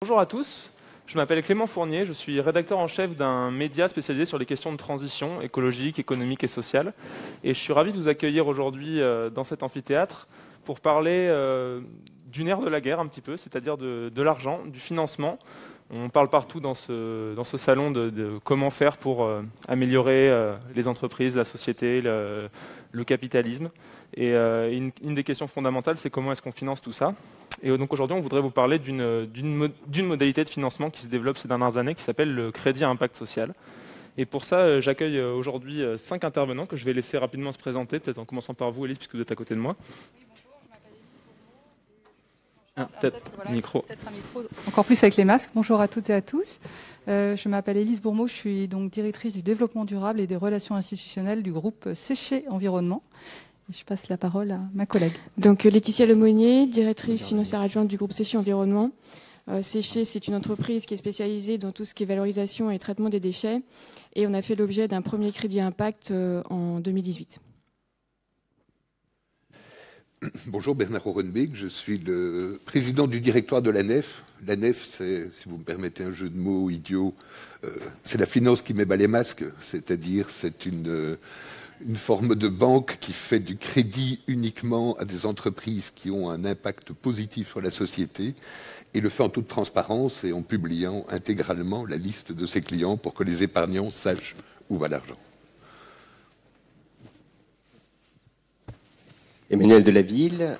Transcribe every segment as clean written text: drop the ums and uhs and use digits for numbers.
Bonjour à tous, je m'appelle Clément Fournier, je suis rédacteur en chef d'un média spécialisé sur les questions de transition écologique, économique et sociale. Et je suis ravi de vous accueillir aujourd'hui dans cet amphithéâtre pour parler d'une ère de la guerre un petit peu, c'est-à-dire de l'argent, du financement. On parle partout dans ce salon de comment faire pour améliorer les entreprises, la société, le capitalisme. Et une des questions fondamentales, c'est comment est-ce qu'on finance tout ça. Et donc aujourd'hui, on voudrait vous parler d'une modalité de financement qui se développe ces dernières années, qui s'appelle le crédit à impact social. Et pour ça, j'accueille aujourd'hui 5 intervenants que je vais laisser rapidement se présenter, peut-être en commençant par vous, Élise, puisque vous êtes à côté de moi. Peut-être voilà, micro. Peut-être un micro, encore plus avec les masques. Bonjour à toutes et à tous. Je m'appelle Élise Bourmeau, je suis donc directrice du développement durable et des relations institutionnelles du groupe Séché Environnement. Et je passe la parole à ma collègue. Donc Laetitia Lemonnier, directrice financière adjointe du groupe Séché Environnement. Séché, c'est une entreprise qui est spécialisée dans tout ce qui est valorisation et traitement des déchets. Et on a fait l'objet d'un premier crédit impact en 2018. Bonjour, Bernard Orenbeek, je suis le président du directoire de l'ANEF. L'ANEF, c'est, si vous me permettez un jeu de mots idiot, c'est la finance qui met bas les masques, c'est-à-dire c'est une forme de banque qui fait du crédit uniquement à des entreprises qui ont un impact positif sur la société et le fait en toute transparence et en publiant intégralement la liste de ses clients pour que les épargnants sachent où va l'argent. Emmanuel Delaville,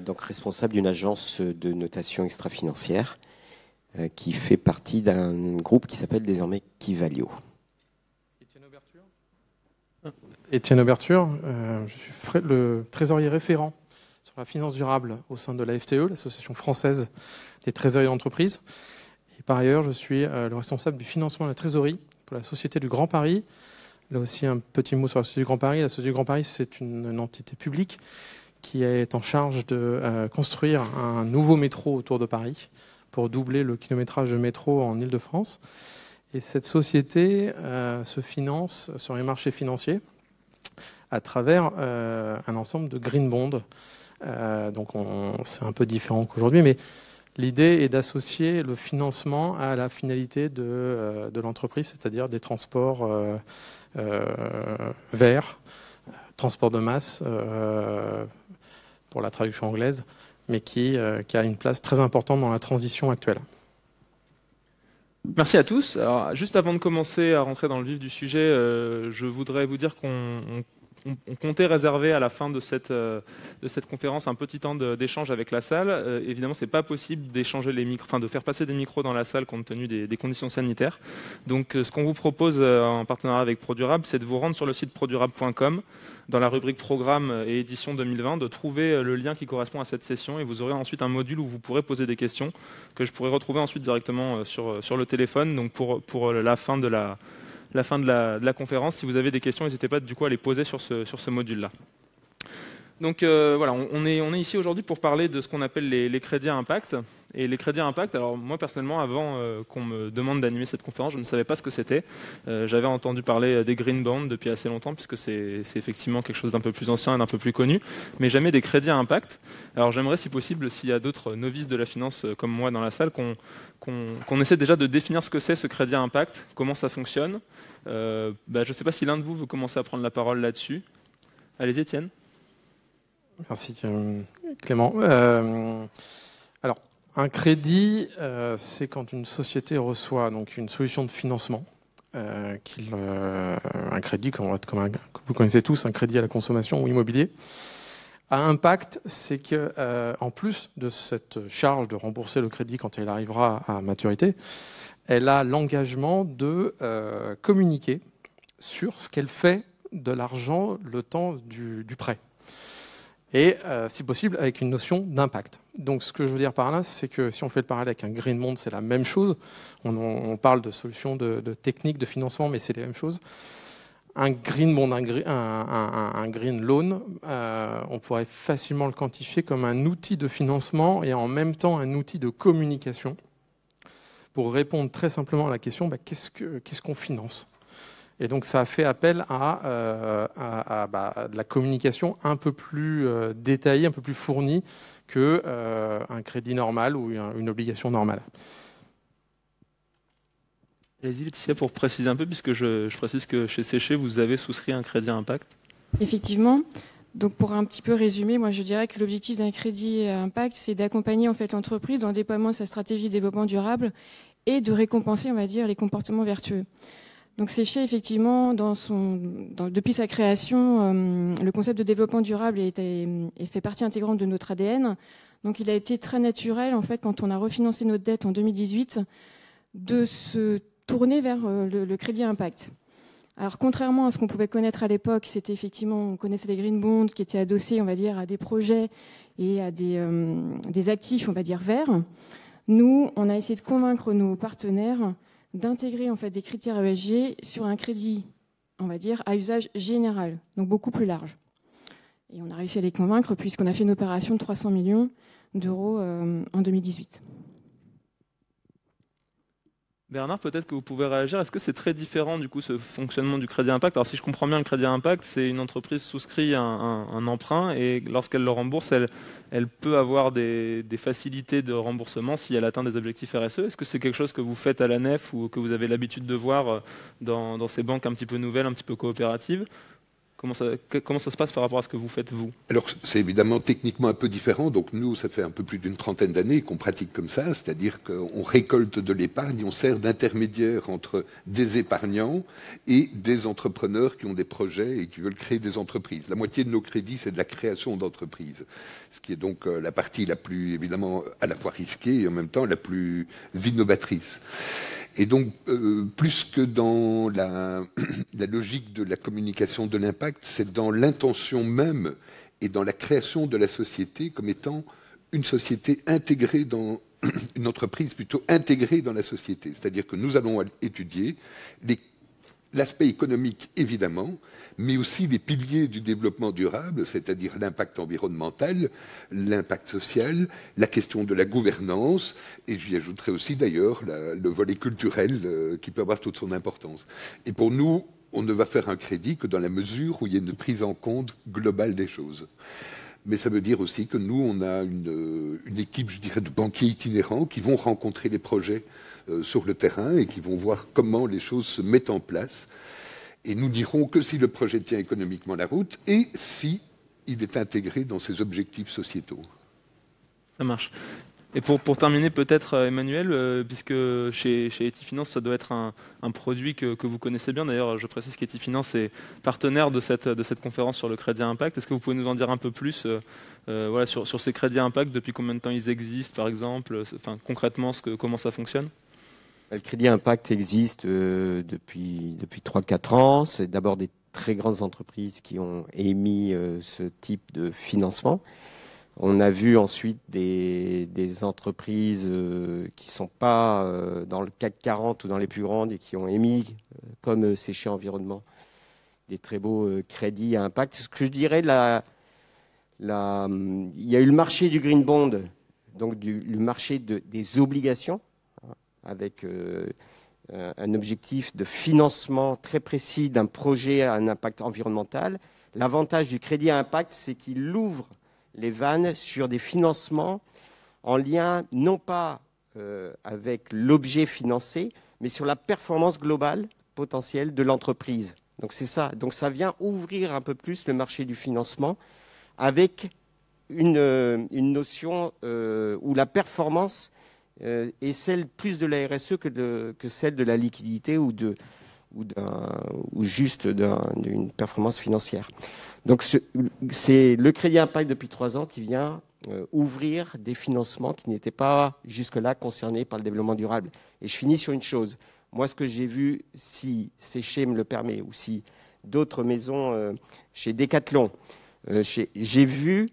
donc responsable d'une agence de notation extra-financière qui fait partie d'un groupe qui s'appelle désormais Kivalio. Étienne Auberture, je suis le trésorier référent sur la finance durable au sein de la FTE, l'Association française des trésoriers d'entreprise. Et par ailleurs, je suis le responsable du financement de la trésorerie pour la Société du Grand Paris. Là aussi, un petit mot sur la Société du Grand Paris. La Société du Grand Paris, c'est une entité publique qui est en charge de construire un nouveau métro autour de Paris pour doubler le kilométrage de métro en Île-de-France. Et cette société se finance sur les marchés financiers à travers un ensemble de green bonds. Donc c'est un peu différent qu'aujourd'hui, mais l'idée est d'associer le financement à la finalité de l'entreprise, c'est-à-dire des transports verts, transport de masse, pour la traduction anglaise, mais qui a une place très importante dans la transition actuelle. Merci à tous. Alors, juste avant de commencer à rentrer dans le vif du sujet, je voudrais vous dire qu'on comptait réserver à la fin de cette conférence un petit temps d'échange avec la salle. Évidemment, c'est pas possible d'échanger les micros, de faire passer des micros dans la salle compte tenu des conditions sanitaires. Donc, ce qu'on vous propose en partenariat avec ProDurable, c'est de vous rendre sur le site produrable.com dans la rubrique Programme et édition 2020, de trouver le lien qui correspond à cette session et vous aurez ensuite un module où vous pourrez poser des questions que je pourrai retrouver ensuite directement sur le téléphone. Donc, pour la fin de la conférence. Si vous avez des questions, n'hésitez pas du coup à les poser sur ce module-là. Donc voilà, on est ici aujourd'hui pour parler de ce qu'on appelle les crédits à impact. Et les crédits à impact, alors moi personnellement, avant qu'on me demande d'animer cette conférence, je ne savais pas ce que c'était. J'avais entendu parler des green bonds depuis assez longtemps, puisque c'est effectivement quelque chose d'un peu plus ancien et d'un peu plus connu, mais jamais des crédits à impact. Alors j'aimerais, si possible, s'il y a d'autres novices de la finance comme moi dans la salle, qu'on essaie déjà de définir ce que c'est ce crédit à impact, comment ça fonctionne. Je ne sais pas si l'un de vous veut commencer à prendre la parole là-dessus. Allez-y, Étienne. Merci Clément. Alors, un crédit, c'est quand une société reçoit donc une solution de financement, un crédit que vous connaissez tous, un crédit à la consommation ou immobilier. À impact, c'est que en plus de cette charge de rembourser le crédit quand elle arrivera à maturité, elle a l'engagement de communiquer sur ce qu'elle fait de l'argent le temps du prêt. Et si possible avec une notion d'impact. Donc ce que je veux dire par là, c'est que si on fait le parallèle avec un green bond, c'est la même chose. On parle de solutions de techniques de financement, mais c'est les mêmes choses. Un green bond, un green loan, on pourrait facilement le quantifier comme un outil de financement et en même temps un outil de communication pour répondre très simplement à la question qu'est-ce qu'on finance ? Et donc, ça a fait appel à de la communication un peu plus détaillée, un peu plus fournie qu'un crédit normal ou une obligation normale. Allez-y, Laetitia, pour préciser un peu, puisque je précise que chez Séché, vous avez souscrit un crédit à impact. Effectivement. Donc, pour un petit peu résumer, moi, je dirais que l'objectif d'un crédit à impact, c'est d'accompagner en fait l'entreprise dans le déploiement de sa stratégie de développement durable et de récompenser, on va dire, les comportements vertueux. Donc, Séché, effectivement, depuis sa création, le concept de développement durable fait partie intégrante de notre ADN. Donc, il a été très naturel, en fait, quand on a refinancé notre dette en 2018, de se tourner vers le crédit à impact. Alors, contrairement à ce qu'on pouvait connaître à l'époque, c'était effectivement, on connaissait les green bonds qui étaient adossés, on va dire, à des projets et à des actifs, on va dire, verts. Nous, on a essayé de convaincre nos partenaires d'intégrer en fait des critères ESG sur un crédit, on va dire, à usage général, donc beaucoup plus large. Et on a réussi à les convaincre puisqu'on a fait une opération de 300 millions d'euros en 2018. Bernard, peut-être que vous pouvez réagir. Est-ce que c'est très différent, du coup, ce fonctionnement du crédit impact? Alors, si je comprends bien, le crédit impact, c'est une entreprise souscrit un emprunt et lorsqu'elle le rembourse, elle peut avoir des facilités de remboursement si elle atteint des objectifs RSE. Est-ce que c'est quelque chose que vous faites à la nef ou que vous avez l'habitude de voir dans ces banques un petit peu nouvelles, un petit peu coopératives? Comment ça se passe par rapport à ce que vous faites, vous? Alors, c'est évidemment techniquement un peu différent. Donc, nous, ça fait un peu plus d'une trentaine d'années qu'on pratique comme ça. C'est-à-dire qu'on récolte de l'épargne, on sert d'intermédiaire entre des épargnants et des entrepreneurs qui ont des projets et qui veulent créer des entreprises. La moitié de nos crédits, c'est de la création d'entreprises. Ce qui est donc la partie la plus, évidemment, à la fois risquée et en même temps la plus innovatrice. Et donc, plus que dans la logique de la communication de l'impact, c'est dans l'intention même et dans la création de la société comme étant une société intégrée dans une entreprise plutôt intégrée dans la société. C'est-à-dire que nous allons étudier l'aspect économique, évidemment, mais aussi les piliers du développement durable, c'est-à-dire l'impact environnemental, l'impact social, la question de la gouvernance, et j'y ajouterai aussi d'ailleurs le volet culturel qui peut avoir toute son importance. Et pour nous, on ne va faire un crédit que dans la mesure où il y a une prise en compte globale des choses. Mais ça veut dire aussi que nous, on a une équipe, je dirais, de banquiers itinérants qui vont rencontrer les projets sur le terrain et qui vont voir comment les choses se mettent en place. Et nous dirons que si le projet tient économiquement la route et si il est intégré dans ses objectifs sociétaux. Ça marche. Et pour terminer, peut-être, Emmanuel, puisque chez Etifinance, ça doit être un produit que vous connaissez bien. D'ailleurs, je précise qu'Etifinance est partenaire de cette conférence sur le crédit à impact. Est-ce que vous pouvez nous en dire un peu plus voilà, sur ces crédits à impact, depuis combien de temps ils existent, par exemple, enfin, concrètement, comment ça fonctionne? Le crédit impact existe depuis 3-4 ans. C'est d'abord des très grandes entreprises qui ont émis ce type de financement. On a vu ensuite des entreprises qui ne sont pas dans le CAC 40 ou dans les plus grandes et qui ont émis, comme Séché Environnement, des très beaux crédits à impact. Ce que je dirais, il y a eu le marché du green bond, donc le marché des obligations, avec un objectif de financement très précis d'un projet à un impact environnemental. L'avantage du crédit à impact, c'est qu'il ouvre les vannes sur des financements en lien non pas avec l'objet financé, mais sur la performance globale potentielle de l'entreprise. Donc c'est ça. Donc ça vient ouvrir un peu plus le marché du financement avec une notion où la performance est celle plus de la RSE que celle de la liquidité ou juste d'une performance financière. Donc c'est le crédit impact depuis 3 ans qui vient ouvrir des financements qui n'étaient pas jusque-là concernés par le développement durable. Et je finis sur une chose. Moi, ce que j'ai vu, si Séché me le permet, ou si d'autres maisons chez Decathlon, j'ai vu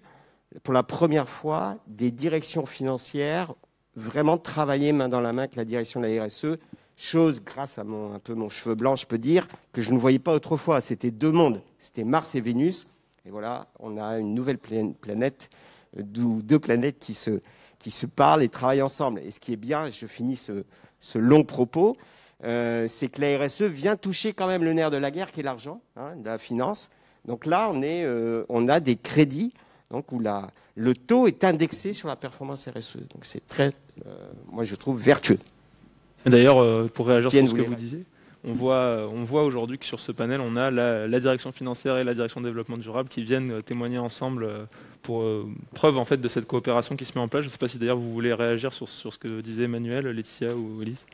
pour la première fois des directions financières vraiment travailler main dans la main avec la direction de la RSE, chose, grâce à un peu mon cheveu blanc, je peux dire, que je ne voyais pas autrefois. C'était 2 mondes, c'était Mars et Vénus. Et voilà, on a une nouvelle planète, 2 planètes qui se parlent et travaillent ensemble. Et ce qui est bien, je finis ce long propos, c'est que la RSE vient toucher quand même le nerf de la guerre qui est l'argent, de la finance. Donc là, on a des crédits donc où le taux est indexé sur la performance RSE. Donc c'est très, moi je trouve, vertueux. D'ailleurs, pour réagir sur ce que vous disiez, on voit aujourd'hui que sur ce panel, on a la direction financière et la direction développement durable qui viennent témoigner ensemble pour preuve en fait de cette coopération qui se met en place. Je ne sais pas si d'ailleurs vous voulez réagir sur ce que disait Emmanuel, Laetitia ou Elise.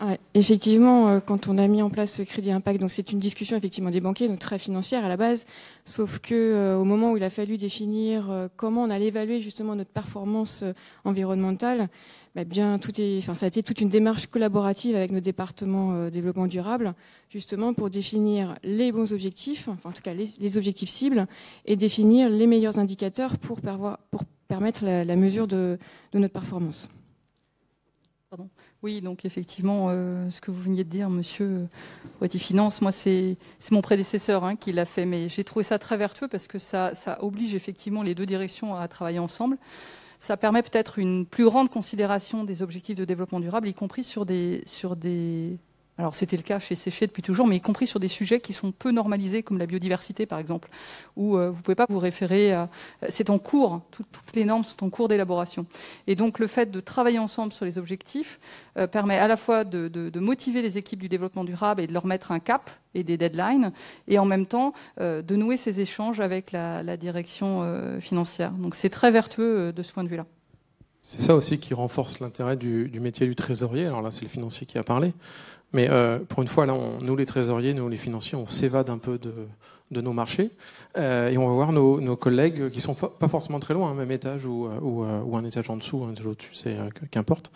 Ouais, effectivement, quand on a mis en place ce crédit impact, donc c'est une discussion effectivement des banquiers, donc très financière à la base, sauf que au moment où il a fallu définir comment on allait évaluer justement notre performance environnementale, ça a été toute une démarche collaborative avec nos départements développement durable, justement pour définir les bons objectifs, enfin en tout cas les objectifs cibles, et définir les meilleurs indicateurs pour permettre la mesure de notre performance. Pardon. Oui, donc effectivement, ce que vous veniez de dire, monsieur Roiti Finance, moi c'est mon prédécesseur qui l'a fait, mais j'ai trouvé ça très vertueux parce que ça oblige effectivement les deux directions à travailler ensemble. Ça permet peut-être une plus grande considération des objectifs de développement durable, y compris sur des alors c'était le cas chez Séché depuis toujours, mais y compris sur des sujets qui sont peu normalisés, comme la biodiversité par exemple, où vous ne pouvez pas vous référer à... C'est en cours, toutes les normes sont en cours d'élaboration. Et donc le fait de travailler ensemble sur les objectifs permet à la fois de motiver les équipes du développement durable et de leur mettre un cap et des deadlines, et en même temps de nouer ces échanges avec la direction financière. Donc c'est très vertueux de ce point de vue-là. C'est ça aussi qui renforce l'intérêt du métier du trésorier. Alors là, c'est le financier qui a parlé. Mais pour une fois, là, nous les trésoriers, nous les financiers, on s'évade un peu de nos marchés et on va voir nos collègues qui sont pas forcément très loin, même étage ou un étage en dessous, un étage au-dessus, c'est qu'importe.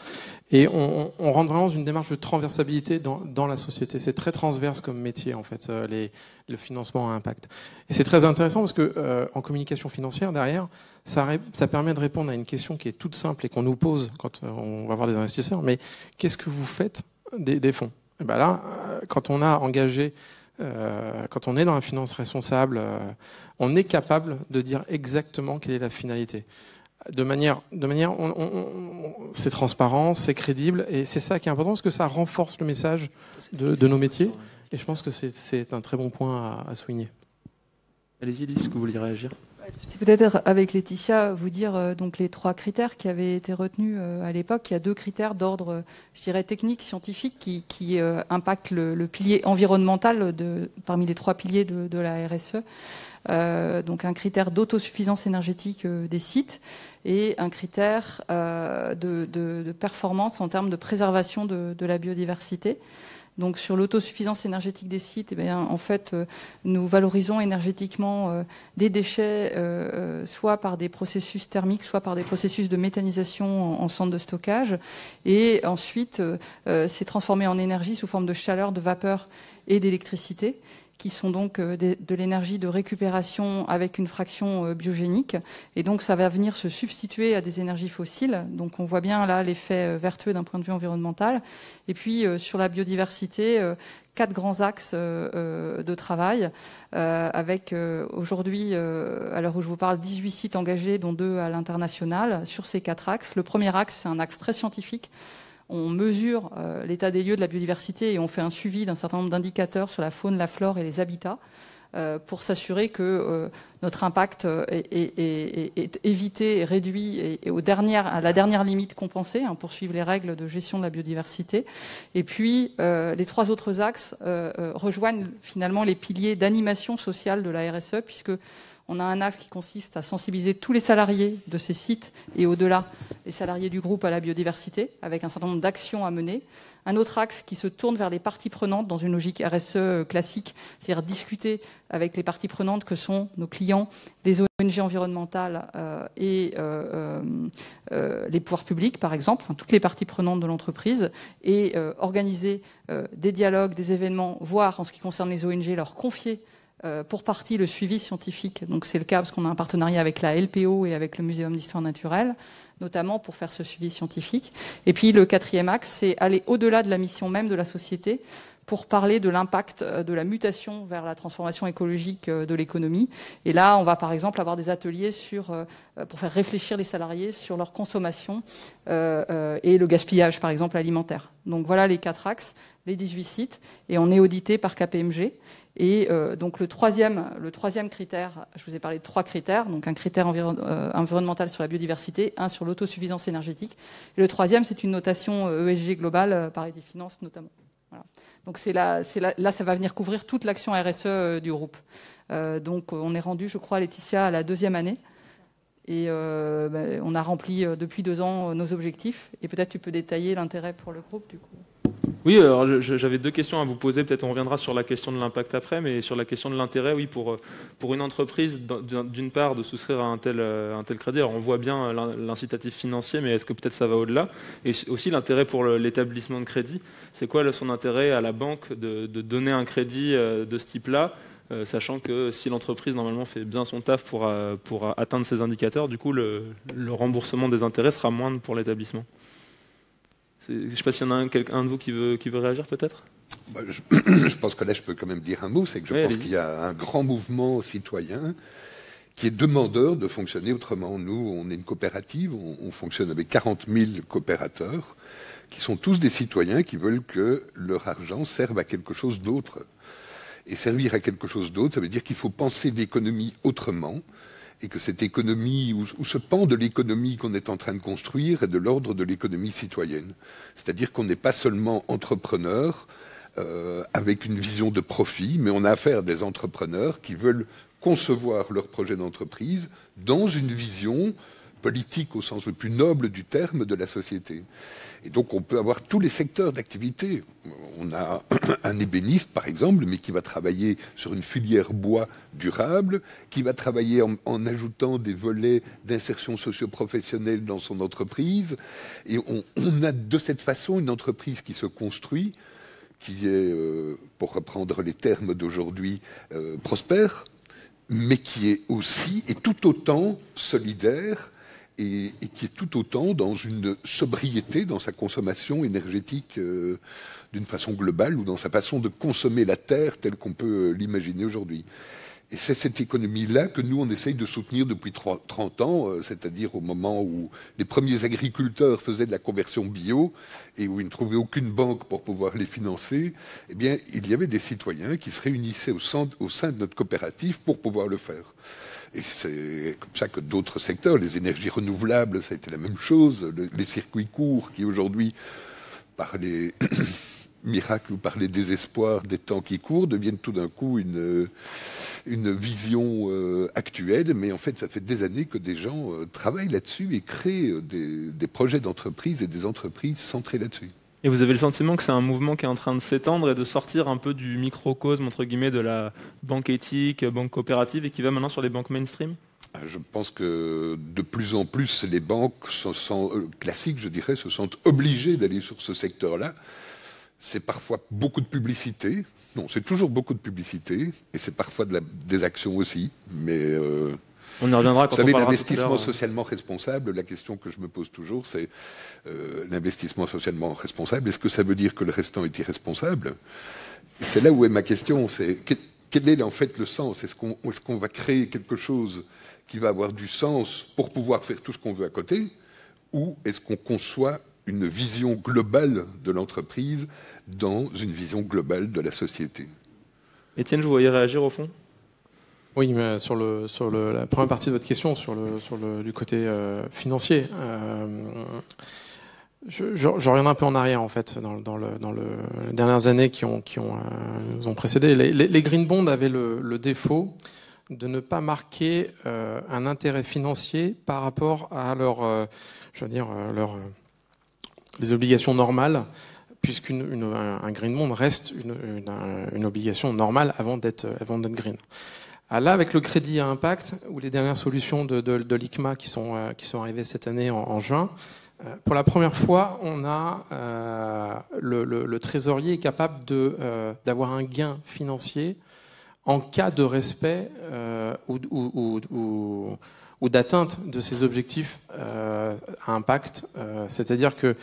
Et on rentre vraiment dans une démarche de transversalité dans la société. C'est très transverse comme métier en fait, le financement à impact. Et c'est très intéressant parce que en communication financière derrière, ça permet de répondre à une question qui est toute simple et qu'on nous pose quand on va voir des investisseurs. Mais qu'est-ce que vous faites des fonds? Et ben là, quand on a engagé, quand on est dans la finance responsable, on est capable de dire exactement quelle est la finalité. De manière, c'est transparent, c'est crédible, et c'est ça qui est important parce que ça renforce le message de nos métiers. Et je pense que c'est un très bon point à souligner. Allez-y, Elise, est-ce que vous voulez réagir? C'est peut-être avec Laetitia vous dire donc les 3 critères qui avaient été retenus à l'époque. Il y a 2 critères d'ordre, je dirais, technique, scientifique qui impactent le pilier environnemental parmi les 3 piliers de la RSE. Donc un critère d'autosuffisance énergétique des sites et un critère de performance en termes de préservation de la biodiversité. Donc sur l'autosuffisance énergétique des sites, en fait, nous valorisons énergétiquement des déchets, soit par des processus thermiques, soit par des processus de méthanisation en centre de stockage. Et ensuite, c'est transformé en énergie sous forme de chaleur, de vapeur et d'électricité, qui sont donc de l'énergie de récupération avec une fraction biogénique. Et donc ça va venir se substituer à des énergies fossiles. Donc on voit bien là l'effet vertueux d'un point de vue environnemental. Et puis sur la biodiversité, 4 grands axes de travail, avec aujourd'hui, à l'heure où je vous parle, 18 sites engagés, dont 2 à l'international, sur ces 4 axes. Le premier axe, c'est un axe très scientifique. On mesure l'état des lieux de la biodiversité et on fait un suivi d'un certain nombre d'indicateurs sur la faune, la flore et les habitats pour s'assurer que notre impact est évité et réduit et à la dernière limite compensée, pour suivre les règles de gestion de la biodiversité. Et puis, les 3 autres axes rejoignent finalement les piliers d'animation sociale de la RSE, puisque on a un axe qui consiste à sensibiliser tous les salariés de ces sites et au-delà, les salariés du groupe à la biodiversité, avec un certain nombre d'actions à mener. Un autre axe qui se tourne vers les parties prenantes dans une logique RSE classique, c'est-à-dire discuter avec les parties prenantes que sont nos clients, les ONG environnementales et les pouvoirs publics, par exemple, toutes les parties prenantes de l'entreprise, et organiser des dialogues, des événements, voire en ce qui concerne les ONG, leur confier pour partie le suivi scientifique. Donc c'est le cas parce qu'on a un partenariat avec la LPO et avec le Muséum d'histoire naturelle, notamment pour faire ce suivi scientifique. Et puis le 4e axe, c'est aller au-delà de la mission même de la société pour parler de l'impact de la mutation vers la transformation écologique de l'économie. Et là, on va par exemple avoir des ateliers pour faire réfléchir les salariés sur leur consommation et le gaspillage, par exemple, alimentaire. Donc voilà les 4 axes, les 18 sites, et on est audité par KPMG. Et donc le troisième critère, je vous ai parlé de 3 critères, donc un critère environnemental sur la biodiversité, un sur l'autosuffisance énergétique, et le troisième, c'est une notation ESG globale par Edifinance notamment. Voilà. Donc là, ça va venir couvrir toute l'action RSE du groupe. Donc on est rendu, je crois, Laetitia, à la 2e année. Et on a rempli depuis 2 ans nos objectifs. Et peut-être tu peux détailler l'intérêt pour le groupe, du coup. Oui, alors j'avais 2 questions à vous poser. Peut-être on reviendra sur la question de l'impact après, mais sur la question de l'intérêt, oui, pour une entreprise, d'une part, de souscrire à un tel crédit. Alors on voit bien l'incitatif financier, mais est-ce que peut-être ça va au-delà? Et aussi l'intérêt pour l'établissement de crédit. C'est quoi son intérêt à la banque de donner un crédit de ce type-là, sachant que si l'entreprise normalement fait bien son taf pour atteindre ses indicateurs, du coup le remboursement des intérêts sera moindre pour l'établissement? Je ne sais pas s'il y en a un de vous qui veut réagir peut-être. Je pense que là je peux quand même dire un mot, c'est que je pense qu'il y a un grand mouvement citoyen qui est demandeur de fonctionner autrement. Nous, on est une coopérative, on fonctionne avec 40 000 coopérateurs, qui sont tous des citoyens qui veulent que leur argent serve à quelque chose d'autre. Et servir à quelque chose d'autre, ça veut dire qu'il faut penser l'économie autrement, et que cette économie, ou ce pan de l'économie qu'on est en train de construire, est de l'ordre de l'économie citoyenne. C'est-à-dire qu'on n'est pas seulement entrepreneur avec une vision de profit, mais on a affaire à des entrepreneurs qui veulent concevoir leur projet d'entreprise dans une vision politique au sens le plus noble du terme de la société. Et donc on peut avoir tous les secteurs d'activité. On a un ébéniste, par exemple, mais qui va travailler sur une filière bois durable, qui va travailler en ajoutant des volets d'insertion socio-professionnelle dans son entreprise. Et on a de cette façon une entreprise qui se construit, qui est, pour reprendre les termes d'aujourd'hui, prospère, mais qui est aussi et tout autant solidaire, et qui est tout autant dans une sobriété dans sa consommation énergétique d'une façon globale, ou dans sa façon de consommer la terre telle qu'on peut l'imaginer aujourd'hui. Et c'est cette économie-là que nous, on essaye de soutenir depuis 30 ans, c'est-à-dire au moment où les premiers agriculteurs faisaient de la conversion bio et où ils ne trouvaient aucune banque pour pouvoir les financer. Eh bien, il y avait des citoyens qui se réunissaient au sein de notre coopérative pour pouvoir le faire. Et c'est comme ça que d'autres secteurs, les énergies renouvelables, ça a été la même chose, les circuits courts qui aujourd'hui, par les miracles ou par les désespoirs des temps qui courent, deviennent tout d'un coup une vision actuelle. Mais en fait, ça fait des années que des gens travaillent là-dessus et créent des projets d'entreprise et des entreprises centrées là-dessus. Et vous avez le sentiment que c'est un mouvement qui est en train de s'étendre et de sortir un peu du microcosme, entre guillemets, de la banque éthique, banque coopérative, et qui va maintenant sur les banques mainstream? Je pense que de plus en plus, les banques classiques, je dirais, se sentent obligées d'aller sur ce secteur-là. C'est parfois beaucoup de publicité. Non, c'est toujours beaucoup de publicité, et c'est parfois des actions aussi, mais... On y reviendra quand vous savez, on parlera l'investissement socialement responsable, la question que je me pose toujours, c'est l'investissement socialement responsable, est-ce que ça veut dire que le restant est irresponsable? C'est là où est ma question, c'est quel est en fait le sens? Est-ce qu'on va créer quelque chose qui va avoir du sens pour pouvoir faire tout ce qu'on veut à côté, ou est-ce qu'on conçoit une vision globale de l'entreprise dans une vision globale de la société? Étienne, je vous voyais réagir au fond? Oui, mais sur la première partie de votre question, du côté financier, je reviens un peu en arrière en fait dans les dernières années qui nous ont précédé. Les green bonds avaient le défaut de ne pas marquer un intérêt financier par rapport à les obligations normales, puisqu'un green bond reste une obligation normale avant d'être green. Là, avec le crédit à impact ou les dernières solutions de l'ICMA qui sont arrivées cette année en juin, pour la première fois, on a le trésorier est capable d'avoir un gain financier en cas de respect ou d'atteinte de ses objectifs à impact. C'est-à-dire que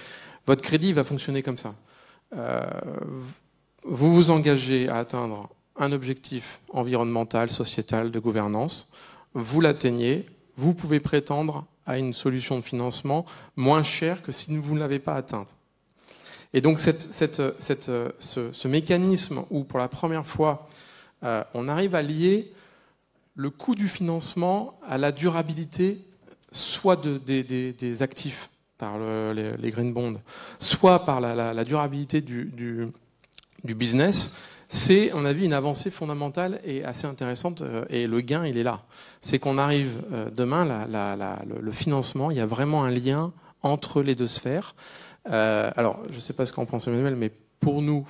votre crédit va fonctionner comme ça. vous vous engagez à atteindre un objectif environnemental, sociétal, de gouvernance, vous l'atteignez, vous pouvez prétendre à une solution de financement moins chère que si vous ne l'avez pas atteinte. Et donc ce mécanisme où pour la première fois on arrive à lier le coût du financement à la durabilité soit des actifs par les green bonds, soit par la durabilité du business, c'est, à mon avis, une avancée fondamentale et assez intéressante, et le gain, il est là. C'est qu'on arrive demain, le financement, il y a vraiment un lien entre les deux sphères. Alors, je ne sais pas ce qu'en pense Emmanuel, mais pour nous,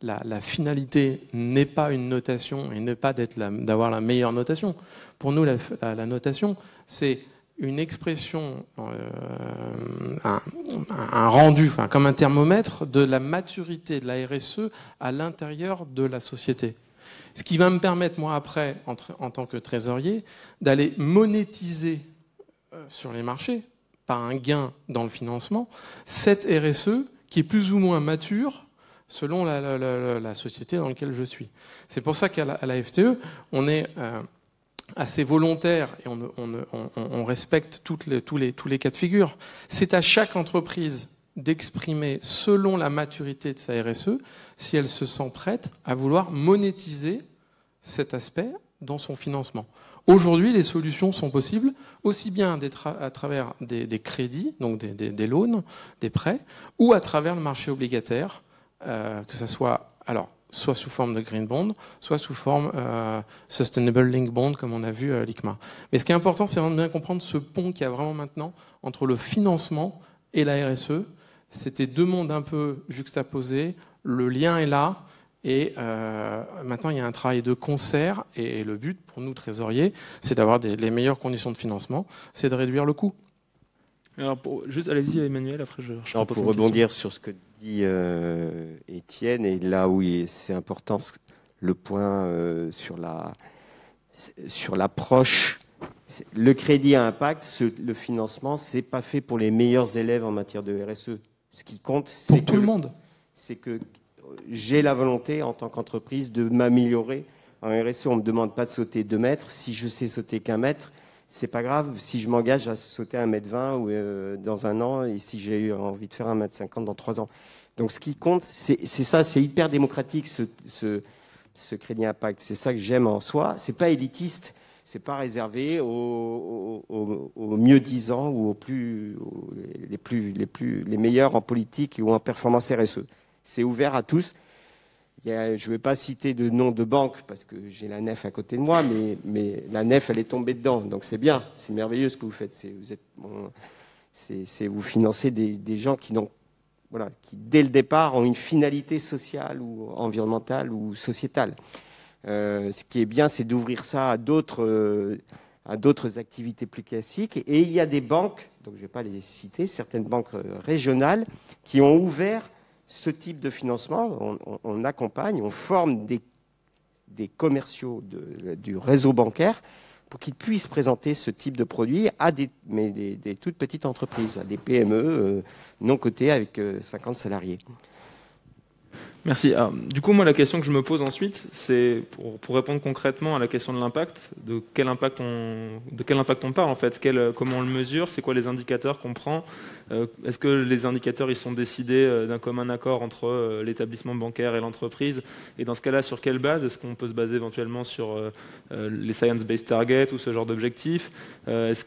la finalité n'est pas une notation et n'est pas d'avoir la meilleure notation. Pour nous, la notation, c'est une expression, un rendu, comme un thermomètre de la maturité de la RSE à l'intérieur de la société. Ce qui va me permettre, moi, après, en tant que trésorier, d'aller monétiser sur les marchés, par un gain dans le financement, cette RSE qui est plus ou moins mature selon la société dans laquelle je suis. C'est pour ça qu'à la FTE, on est assez volontaire et on respecte tous les cas de figure. C'est à chaque entreprise d'exprimer selon la maturité de sa RSE si elle se sent prête à vouloir monétiser cet aspect dans son financement. Aujourd'hui, les solutions sont possibles aussi bien à travers des crédits, donc des loans, des prêts, ou à travers le marché obligataire, que ça soit soit sous forme de green bond, soit sous forme sustainable link bond, comme on a vu à l'ICMA. Mais ce qui est important, c'est vraiment de bien comprendre ce pont qu'il y a vraiment maintenant entre le financement et la RSE. C'était deux mondes un peu juxtaposés, le lien est là, et maintenant il y a un travail de concert, et le but pour nous trésoriers, c'est d'avoir les meilleures conditions de financement, c'est de réduire le coût. Alors, juste, allez-y Emmanuel, après je pour rebondir sur ce que dit Étienne, et là où c'est important, le point sur l'approche, le crédit à impact, le financement, c'est pas fait pour les meilleurs élèves en matière de RSE. Ce qui compte, c'est pour tout le monde. C'est que j'ai la volonté en tant qu'entreprise de m'améliorer. En RSE, on ne me demande pas de sauter 2 mètres. Si je sais sauter qu'1 mètre, c'est pas grave si je m'engage à sauter 1,20 m ou dans 1 an, et si j'ai eu envie de faire 1,50 m dans 3 ans. Donc ce qui compte, c'est ça, c'est hyper démocratique ce crédit impact. C'est ça que j'aime en soi. C'est pas élitiste, c'est pas réservé aux mieux disants ou les meilleurs en politique ou en performance RSE. C'est ouvert à tous. Je ne vais pas citer de nom de banque parce que j'ai la Nef à côté de moi, mais la Nef, elle est tombée dedans. Donc c'est bien, c'est merveilleux ce que vous faites. Vous financez des gens qui dès le départ ont une finalité sociale ou environnementale ou sociétale. Ce qui est bien, c'est d'ouvrir ça à d'autres activités plus classiques. Et il y a des banques, donc je ne vais pas les citer, certaines banques régionales qui ont ouvert ce type de financement. On accompagne, on forme des commerciaux du réseau bancaire pour qu'ils puissent présenter ce type de produit à des toutes petites entreprises, à des PME non cotées avec 50 salariés. Merci. Alors, du coup, moi, la question que je me pose ensuite, c'est pour répondre concrètement à la question de l'impact, de quel impact on parle en fait, comment on le mesure, c'est quoi les indicateurs qu'on prend, est-ce que les indicateurs ils sont décidés d'un commun accord entre l'établissement bancaire et l'entreprise, et dans ce cas-là, sur quelle base? Est-ce qu'on peut se baser éventuellement sur les science-based targets ou ce genre d'objectifs? Est-ce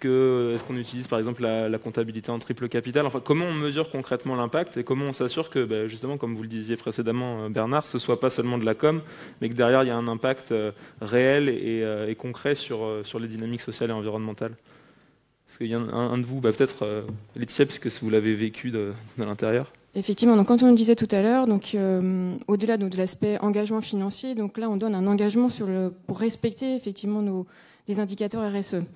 qu'on utilise par exemple la comptabilité en triple capital? Enfin, comment on mesure concrètement l'impact et comment on s'assure que, justement, comme vous le disiez précédemment, Bernard, ce ne soit pas seulement de la com, mais que derrière, il y a un impact réel et concret sur les dynamiques sociales et environnementales. Est-ce qu'il y a un de vous, peut-être Laetitia, puisque vous l'avez vécu de l'intérieur? Effectivement, donc, quand on le disait tout à l'heure, au-delà de l'aspect engagement financier, donc là, on donne un engagement pour respecter effectivement des indicateurs RSE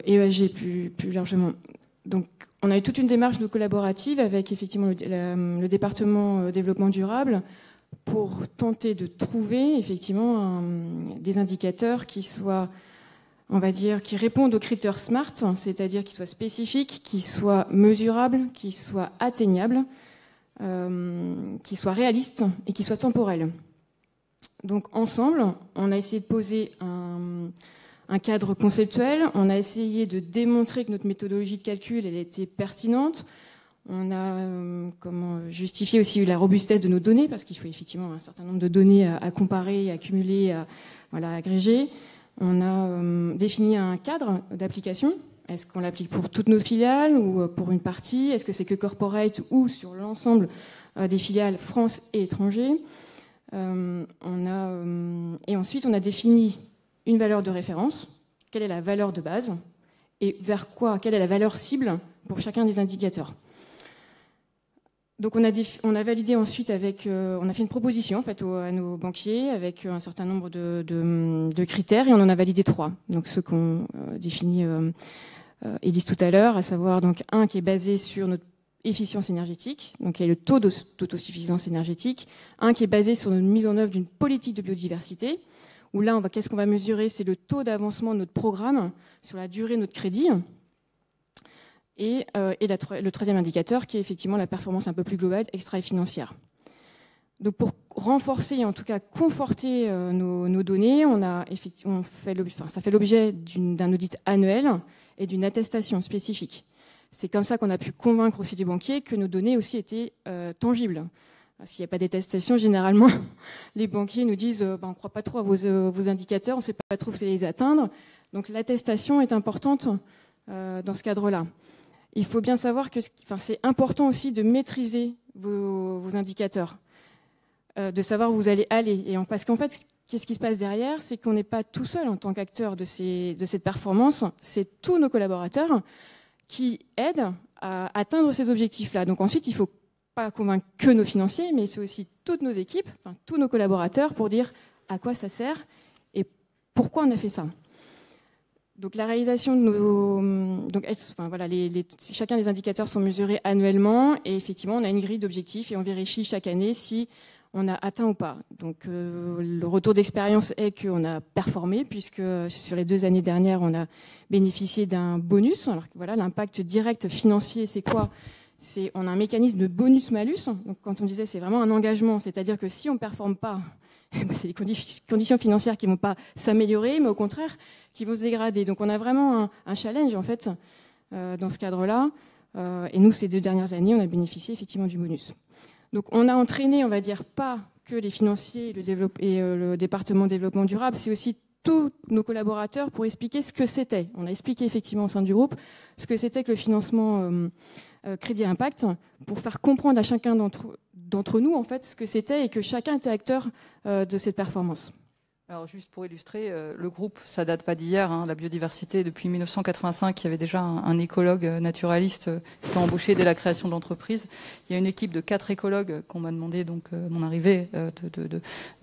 et ESG plus largement. Donc, on a eu toute une démarche de collaborative avec effectivement le département développement durable pour tenter de trouver effectivement des indicateurs qui soient, on va dire, qui répondent aux critères SMART, c'est-à-dire qui soient spécifiques, qui soient mesurables, qui soient atteignables, qui soit réaliste et qui soit temporel. Donc ensemble, on a essayé de poser un cadre conceptuel, on a essayé de démontrer que notre méthodologie de calcul elle était pertinente, on a justifié aussi la robustesse de nos données, parce qu'il faut effectivement un certain nombre de données à comparer, à cumuler, à agréger. On a défini un cadre d'application. Est-ce qu'on l'applique pour toutes nos filiales ou pour une partie? Est-ce que c'est que corporate ou sur l'ensemble des filiales France et étrangers? Et ensuite, on a défini une valeur de référence. Quelle est la valeur de base? Et vers quoi? Quelle est la valeur cible pour chacun des indicateurs? Donc on a validé ensuite on a fait une proposition en fait, à nos banquiers avec un certain nombre de critères et on en a validé 3. Donc ceux qu'on définit Élise tout à l'heure, à savoir donc un qui est basé sur notre efficience énergétique, donc qui est le taux d'autosuffisance énergétique, un qui est basé sur une mise en œuvre d'une politique de biodiversité, où là qu'est-ce qu'on va mesurer? C'est le taux d'avancement de notre programme sur la durée de notre crédit. Et le troisième indicateur qui est effectivement la performance un peu plus globale, extra et financière. Donc pour renforcer et en tout cas conforter nos données, ça fait l'objet d'un audit annuel et d'une attestation spécifique. C'est comme ça qu'on a pu convaincre aussi les banquiers que nos données aussi étaient tangibles. S'il n'y a pas d'attestation, généralement, les banquiers nous disent on ne croit pas trop à vos indicateurs, on ne sait pas trop si les atteindre. Donc l'attestation est importante dans ce cadre-là. Il faut bien savoir que c'est important aussi de maîtriser vos indicateurs, de savoir où vous allez aller. Parce qu'en fait, qu'est-ce qui se passe derrière? C'est qu'on n'est pas tout seul en tant qu'acteur de cette performance. C'est tous nos collaborateurs qui aident à atteindre ces objectifs-là. Donc ensuite, il ne faut pas convaincre que nos financiers, mais c'est aussi toutes nos équipes, tous nos collaborateurs pour dire à quoi ça sert et pourquoi on a fait ça. Donc la réalisation de chacun des indicateurs sont mesurés annuellement et effectivement on a une grille d'objectifs et on vérifie chaque année si on a atteint ou pas. Donc le retour d'expérience est qu'on a performé puisque sur les 2 années dernières on a bénéficié d'un bonus. Alors voilà, l'impact direct financier c'est quoi? On a un mécanisme de bonus-malus. Donc quand on disait c'est vraiment un engagement, c'est-à-dire que si on ne performe pas, c'est les conditions financières qui ne vont pas s'améliorer, mais au contraire, qui vont se dégrader. Donc on a vraiment un challenge, en fait, dans ce cadre-là. Et nous, ces 2 dernières années, on a bénéficié effectivement du bonus. Donc on a entraîné, on va dire, pas que les financiers et le département développement durable, c'est aussi tous nos collaborateurs pour expliquer ce que c'était. On a expliqué effectivement au sein du groupe ce que c'était que le financement crédit impact pour faire comprendre à chacun d'entre nous en fait ce que c'était et que chacun était acteur de cette performance. Alors juste pour illustrer, le groupe, ça date pas d'hier, la biodiversité, depuis 1985, il y avait déjà un écologue naturaliste qui était embauché dès la création de l'entreprise. Il y a une équipe de 4 écologues qu'on m'a demandé donc mon arrivée,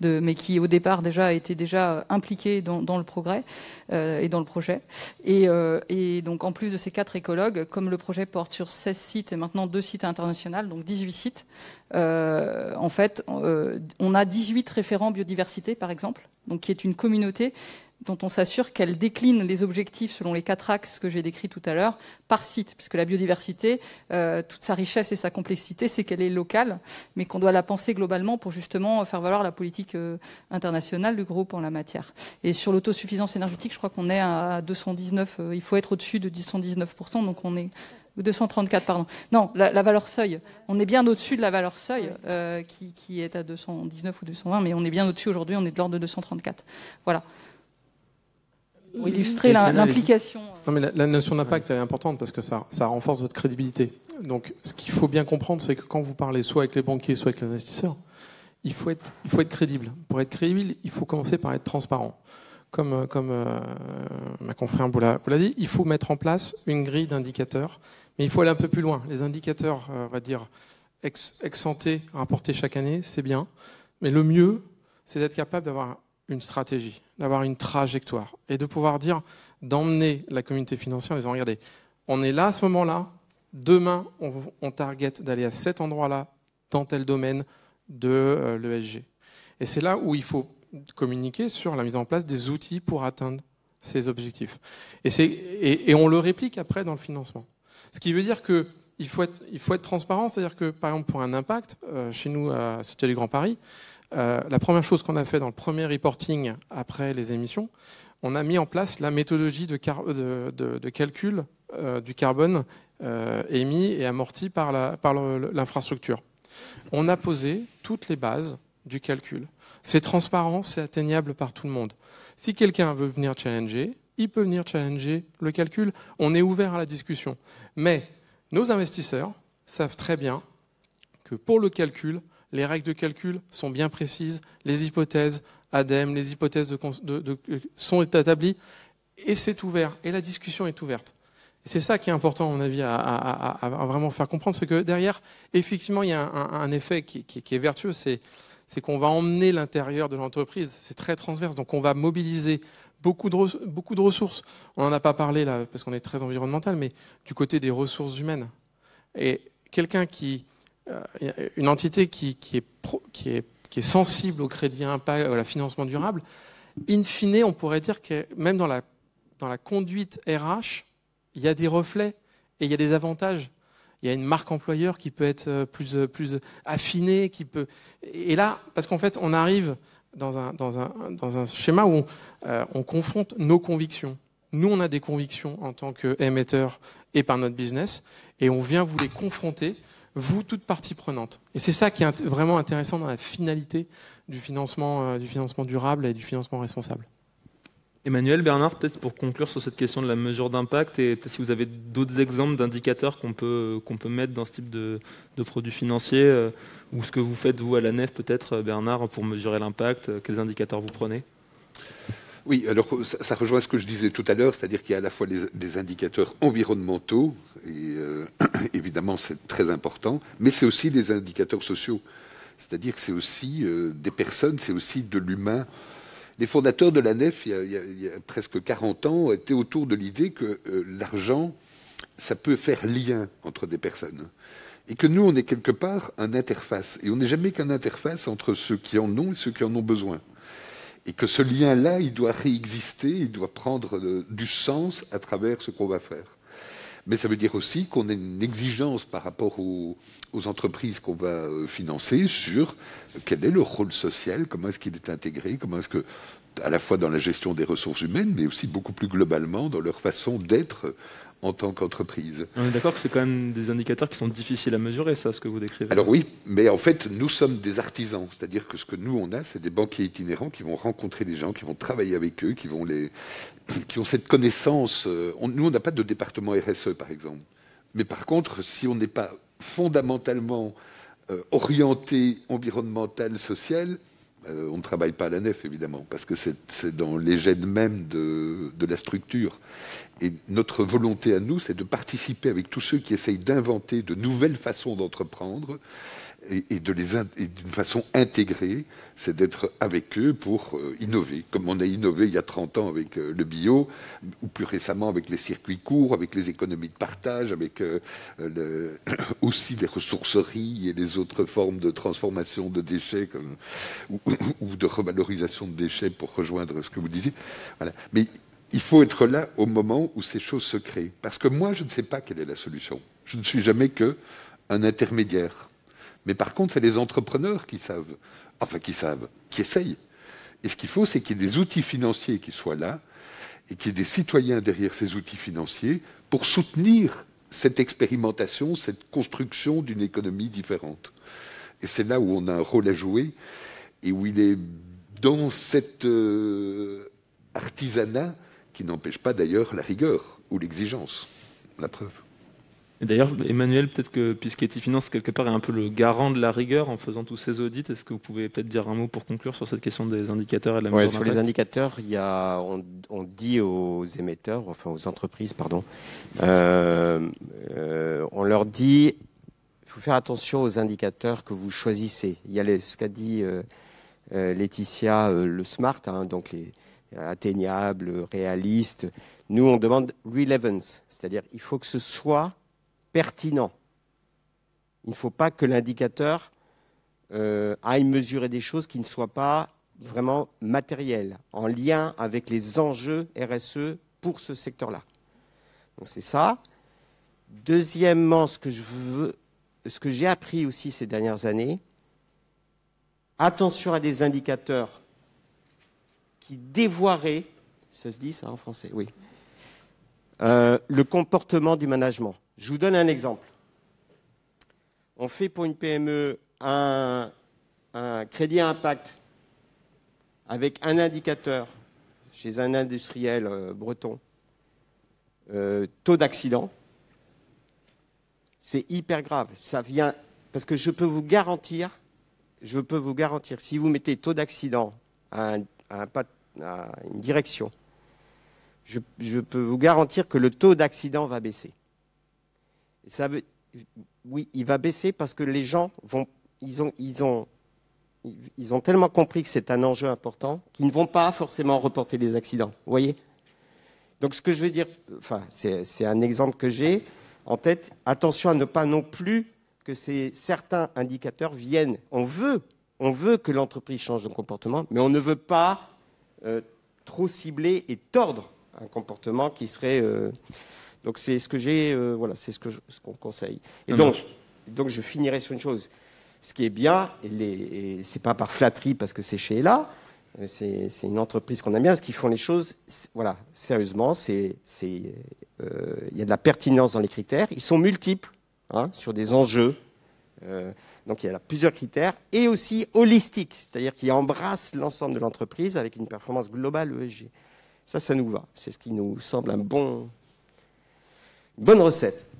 mais qui au départ étaient déjà impliqués dans le progrès et dans le projet. Et donc en plus de ces 4 écologues, comme le projet porte sur 16 sites et maintenant 2 sites internationaux, donc 18 sites, en fait, on a 18 référents biodiversité par exemple, donc qui est une communauté dont on s'assure qu'elle décline les objectifs selon les 4 axes que j'ai décrits tout à l'heure par site, puisque la biodiversité, toute sa richesse et sa complexité, c'est qu'elle est locale, mais qu'on doit la penser globalement pour justement faire valoir la politique internationale du groupe en la matière. Et sur l'autosuffisance énergétique, je crois qu'on est à 219, il faut être au-dessus de 219%, donc on est... 234, pardon. Non, la valeur seuil. On est bien au-dessus de la valeur seuil, qui est à 219 ou 220, mais on est bien au-dessus aujourd'hui, on est de l'ordre de 234. Voilà. Pour illustrer l'implication. Non, mais la notion d'impact elle est importante parce que ça renforce votre crédibilité. Donc, ce qu'il faut bien comprendre, c'est que quand vous parlez soit avec les banquiers, soit avec les investisseurs, il faut être crédible. Pour être crédible, il faut commencer par être transparent. Comme ma confrère vous l'a dit, il faut mettre en place une grille d'indicateurs. Mais il faut aller un peu plus loin. Les indicateurs, on va dire, ex-ante, rapportés chaque année, c'est bien. Mais le mieux, c'est d'être capable d'avoir une stratégie, d'avoir une trajectoire. Et de pouvoir dire, d'emmener la communauté financière en disant, regardez, on est là à ce moment-là, demain, on target d'aller à cet endroit-là, dans tel domaine de l'ESG. Et c'est là où il faut communiquer sur la mise en place des outils pour atteindre ces objectifs. Et on le réplique après dans le financement. Ce qui veut dire que il faut être transparent, c'est-à-dire que, par exemple, pour un impact, chez nous, à Cité du Grand Paris, la première chose qu'on a fait dans le premier reporting après les émissions, on a mis en place la méthodologie de calcul du carbone émis et amorti par l'infrastructure. On a posé toutes les bases du calcul. C'est transparent, c'est atteignable par tout le monde. Si quelqu'un veut venir challenger, il peut venir challenger le calcul. On est ouvert à la discussion. Mais nos investisseurs savent très bien que pour le calcul, les règles de calcul sont bien précises, les hypothèses ADEME, les hypothèses sont établies, et c'est ouvert, et la discussion est ouverte. Et c'est ça qui est important, à mon avis, à vraiment faire comprendre, c'est que derrière, effectivement, il y a un effet qui est vertueux, c'est qu'on va emmener l'intérieur de l'entreprise, c'est très transverse, donc on va mobiliser beaucoup de ressources. On n'en a pas parlé là, parce qu'on est très environnemental, mais du côté des ressources humaines. Et quelqu'un une entité qui est sensible au crédit impact, au financement durable, in fine, on pourrait dire que même dans la conduite RH, il y a des reflets et il y a des avantages. Il y a une marque employeur qui peut être plus affinée, et là, parce qu'en fait, on arrive dans un schéma où on confronte nos convictions. Nous, on a des convictions en tant qu'émetteurs et par notre business, et on vient vous les confronter, vous, toute partie prenante. Et c'est ça qui est vraiment intéressant dans la finalité du financement durable et du financement responsable. Emmanuel, Bernard, peut-être pour conclure sur cette question de la mesure d'impact, et peut-être si vous avez d'autres exemples d'indicateurs qu'on peut mettre dans ce type de produits financiers, ou ce que vous faites, vous, à la nef, peut-être, Bernard, pour mesurer l'impact, quels indicateurs vous prenez ? Oui, alors ça rejoint ce que je disais tout à l'heure, c'est-à-dire qu'il y a à la fois des indicateurs environnementaux, et évidemment c'est très important, mais c'est aussi des indicateurs sociaux. C'est-à-dire que c'est aussi des personnes, c'est aussi de l'humain. Les fondateurs de la nef, il y a presque 40 ans, étaient autour de l'idée que l'argent, ça peut faire lien entre des personnes. Et que nous, on est quelque part un interface. Et on n'est jamais qu'un interface entre ceux qui en ont et ceux qui en ont besoin. Et que ce lien-là, il doit réexister, il doit prendre du sens à travers ce qu'on va faire. Mais ça veut dire aussi qu'on a une exigence par rapport aux entreprises qu'on va financer sur quel est le rôle social, comment est-ce qu'il est intégré, comment est-ce que, à la fois dans la gestion des ressources humaines, mais aussi beaucoup plus globalement dans leur façon d'être en tant qu'entreprise. On est d'accord que c'est quand même des indicateurs qui sont difficiles à mesurer, ça, ce que vous décrivez. Alors oui, mais en fait, nous sommes des artisans. C'est-à-dire que ce que nous, on a, c'est des banquiers itinérants qui vont rencontrer les gens, qui vont travailler avec eux, qui ont cette connaissance. Nous, on n'a pas de département RSE, par exemple. Mais par contre, si on n'est pas fondamentalement orienté environnemental, social, on ne travaille pas à la nef, évidemment, parce que c'est dans les gènes même de la structure. Et notre volonté à nous, c'est de participer avec tous ceux qui essayent d'inventer de nouvelles façons d'entreprendre et d'une façon intégrée, c'est d'être avec eux pour innover. Comme on a innové il y a 30 ans avec le bio, ou plus récemment avec les circuits courts, avec les économies de partage, avec aussi les ressourceries et les autres formes de transformation de déchets ou de revalorisation de déchets, pour rejoindre ce que vous disiez. Voilà. Mais il faut être là au moment où ces choses se créent. Parce que moi, je ne sais pas quelle est la solution. Je ne suis jamais qu'un intermédiaire. Mais par contre, c'est les entrepreneurs qui essayent. Et ce qu'il faut, c'est qu'il y ait des outils financiers qui soient là, et qu'il y ait des citoyens derrière ces outils financiers pour soutenir cette expérimentation, cette construction d'une économie différente. Et c'est là où on a un rôle à jouer, et où il est dans cet artisanat qui n'empêche pas d'ailleurs la rigueur ou l'exigence, la preuve. Et d'ailleurs, Emmanuel, peut-être que, puisque Etifinance, quelque part, est un peu le garant de la rigueur en faisant tous ces audits, est-ce que vous pouvez peut-être dire un mot pour conclure sur cette question des indicateurs et de la mesure sur les indicateurs, on dit aux émetteurs, enfin aux entreprises, on leur dit, il faut faire attention aux indicateurs que vous choisissez. Il y a ce qu'a dit Laetitia, le SMART, donc les atteignables, réalistes. Nous, on demande relevance, c'est-à-dire il faut que ce soit pertinent. Il ne faut pas que l'indicateur aille mesurer des choses qui ne soient pas vraiment matérielles, en lien avec les enjeux RSE pour ce secteur-là. Donc c'est ça. Deuxièmement, ce que j'ai appris aussi ces dernières années, attention à des indicateurs qui dévoieraient, ça se dit ça en français, oui, le comportement du management. Je vous donne un exemple. On fait pour une PME un crédit à impact avec un indicateur chez un industriel breton, taux d'accident. C'est hyper grave. Ça vient parce que je peux vous garantir, si vous mettez taux d'accident à une direction, je peux vous garantir que le taux d'accident va baisser. Oui, il va baisser parce que les gens ils ont tellement compris que c'est un enjeu important qu'ils ne vont pas forcément reporter les accidents. Vous voyez ? Donc ce que je veux dire, c'est un exemple que j'ai en tête. Attention à ne pas non plus que certains indicateurs viennent. On veut que l'entreprise change de comportement, mais on ne veut pas trop cibler et tordre un comportement qui serait... donc c'est ce que j'ai, c'est ce qu'on conseille. Et donc je finirai sur une chose. Ce qui est bien, et c'est pas par flatterie parce que c'est chez Ella, c'est une entreprise qu'on aime bien, parce qu'ils font les choses, sérieusement, il y a de la pertinence dans les critères. Ils sont multiples sur des enjeux. Donc il y a plusieurs critères, et aussi holistiques, c'est-à-dire qu'ils embrassent l'ensemble de l'entreprise avec une performance globale ESG. Ça nous va. C'est ce qui nous semble une bonne recette.